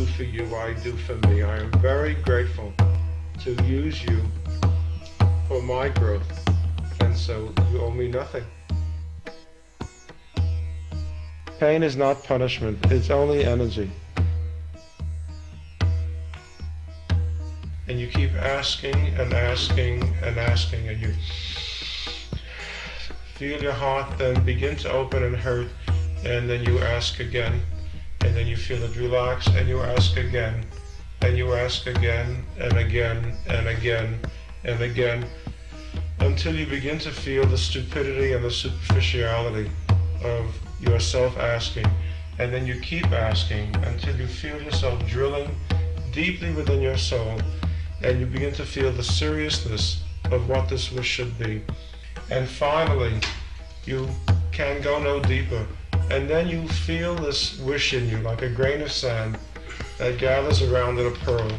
do for you, I do for me. I am very grateful to use you for my growth, and so you owe me nothing. Pain is not punishment, it's only energy. And you keep asking and asking and asking, and you feel your heart then begin to open and hurt, and then you ask again, and then you feel it relax, and you ask again, and you ask again, and again, and again, and again, until you begin to feel the stupidity and the superficiality of yourself asking, and then you keep asking until you feel yourself drilling deeply within your soul, and you begin to feel the seriousness of what this wish should be. And finally, you can go no deeper, and then you feel this wish in you like a grain of sand that gathers around in a pearl.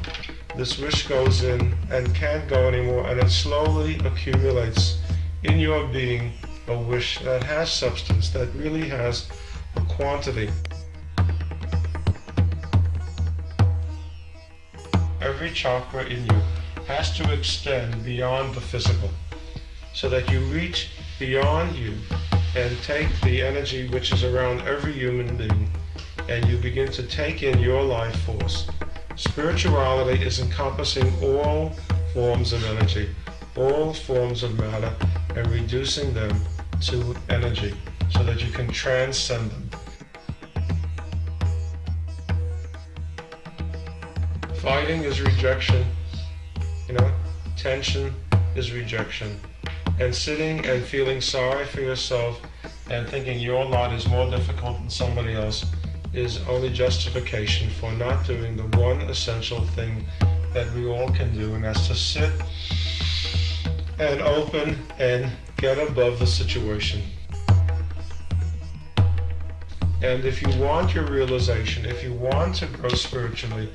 This wish goes in and can't go anymore, and it slowly accumulates in your being a wish that has substance, that really has a quantity. Every chakra in you has to extend beyond the physical, so that you reach beyond you and take the energy which is around every human being, and you begin to take in your life force. Spirituality is encompassing all forms of energy, all forms of matter, and reducing them to energy so that you can transcend them. Fighting is rejection, tension is rejection. And sitting and feeling sorry for yourself and thinking your lot is more difficult than somebody else is only justification for not doing the one essential thing that we all can do, and that's to sit and open and get above the situation. And if you want your realization, if you want to grow spiritually,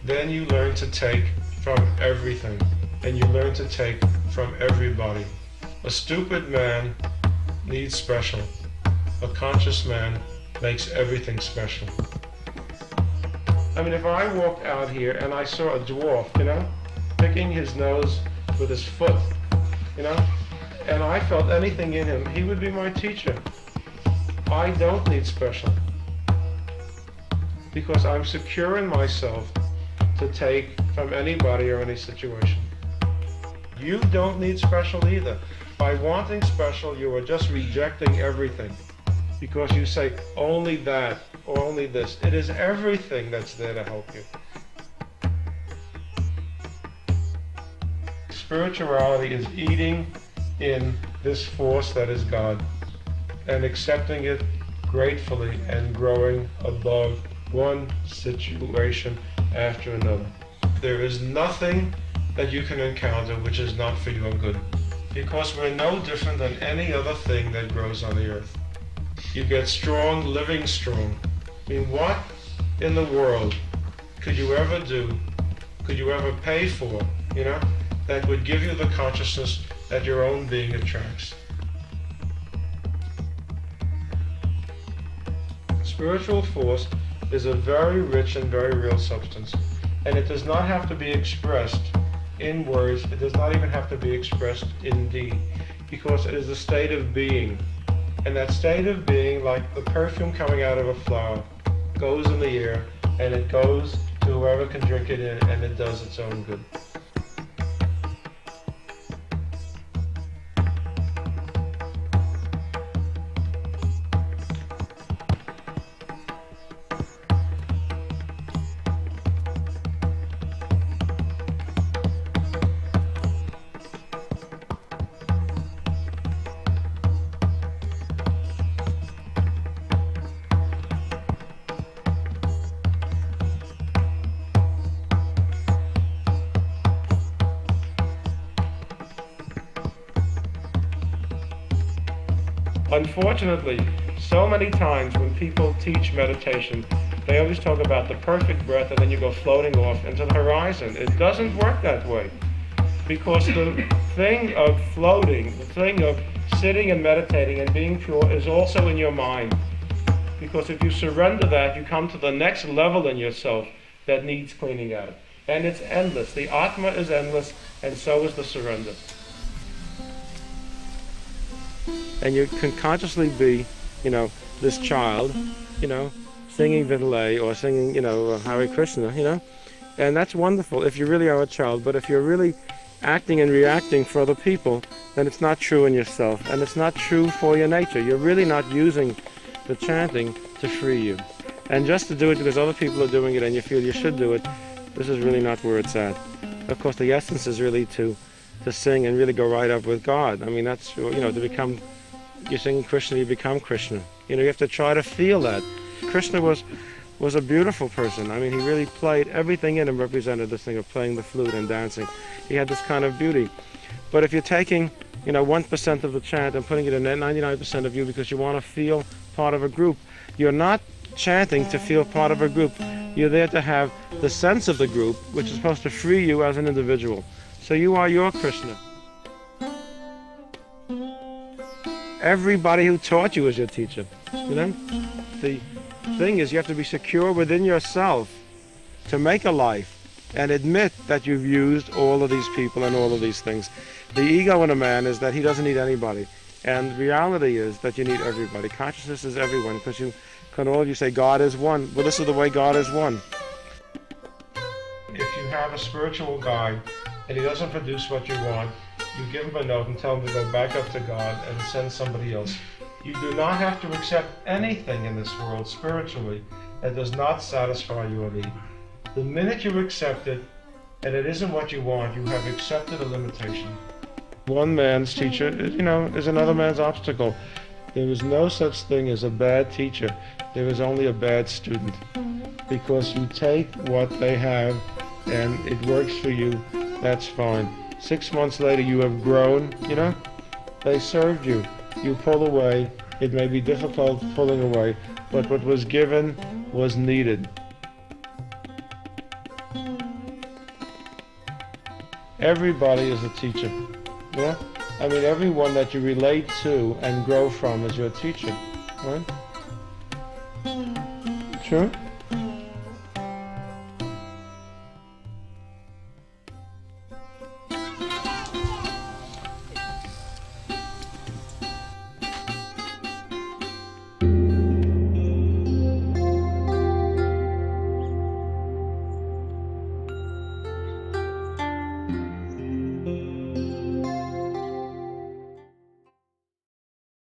then you learn to take from everything, and you learn to take from everybody. A stupid man needs special. A conscious man makes everything special. I mean, if I walked out here and I saw a dwarf, picking his nose with his foot, and I felt anything in him, he would be my teacher. I don't need special, because I'm secure in myself to take from anybody or any situation. You don't need special either. By wanting special, you are just rejecting everything, because you say only that or only this. It is everything that's there to help you. Spirituality is eating in this force that is God and accepting it gratefully and growing above one situation after another. There is nothing that you can encounter which is not for your good, because we're no different than any other thing that grows on the earth. You get strong, living strong. I mean, what in the world could you ever do, could you ever pay for, that would give you the consciousness that your own being attracts? Spiritual force is a very rich and very real substance, and it does not have to be expressed in words. It does not even have to be expressed in deed, because it is a state of being. And that state of being, like the perfume coming out of a flower, goes in the air, and it goes to whoever can drink it in, and it does its own good. Unfortunately, so many times when people teach meditation, they always talk about the perfect breath and then you go floating off into the horizon. It doesn't work that way, because the thing of floating, the thing of sitting and meditating and being pure is also in your mind. Because if you surrender that, you come to the next level in yourself that needs cleaning out. And it's endless. The Atma is endless, and so is the surrender. And you can consciously be, this child, singing Vinlay or singing, Hare Krishna, and that's wonderful if you really are a child. But if you're really acting and reacting for other people, then it's not true in yourself, and it's not true for your nature. You're really not using the chanting to free you. And just to do it because other people are doing it and you feel you should do it, this is really not where it's at. Of course, the essence is really to sing and really go right up with God. I mean, that's, to become, you sing Krishna, you become Krishna. You have to try to feel that. Krishna was a beautiful person. I mean, he really played, everything in him represented this thing of playing the flute and dancing. He had this kind of beauty. But if you're taking, 1% of the chant and putting it in 99% of you because you want to feel part of a group, you're not chanting to feel part of a group. You're there to have the sense of the group, which is supposed to free you as an individual. So you are your Krishna. Everybody who taught you is your teacher. The thing is, you have to be secure within yourself to make a life and admit that you've used all of these people and all of these things. The ego in a man is that he doesn't need anybody, and reality is that you need everybody. Consciousness is everyone, because all of you say God is one. Well, this is the way God is one. If you have a spiritual guide and he doesn't produce what you want, you give him a note and tell him to go back up to God and send somebody else. You do not have to accept anything in this world spiritually that does not satisfy your need. The minute you accept it, and it isn't what you want, you have accepted a limitation. One man's teacher, is another man's obstacle. There is no such thing as a bad teacher. There is only a bad student. Because you take what they have and it works for you, that's fine. 6 months later you have grown, they served you. You pull away. It may be difficult pulling away, but what was given was needed. Everybody is a teacher. I mean, everyone that you relate to and grow from is your teacher, right? True?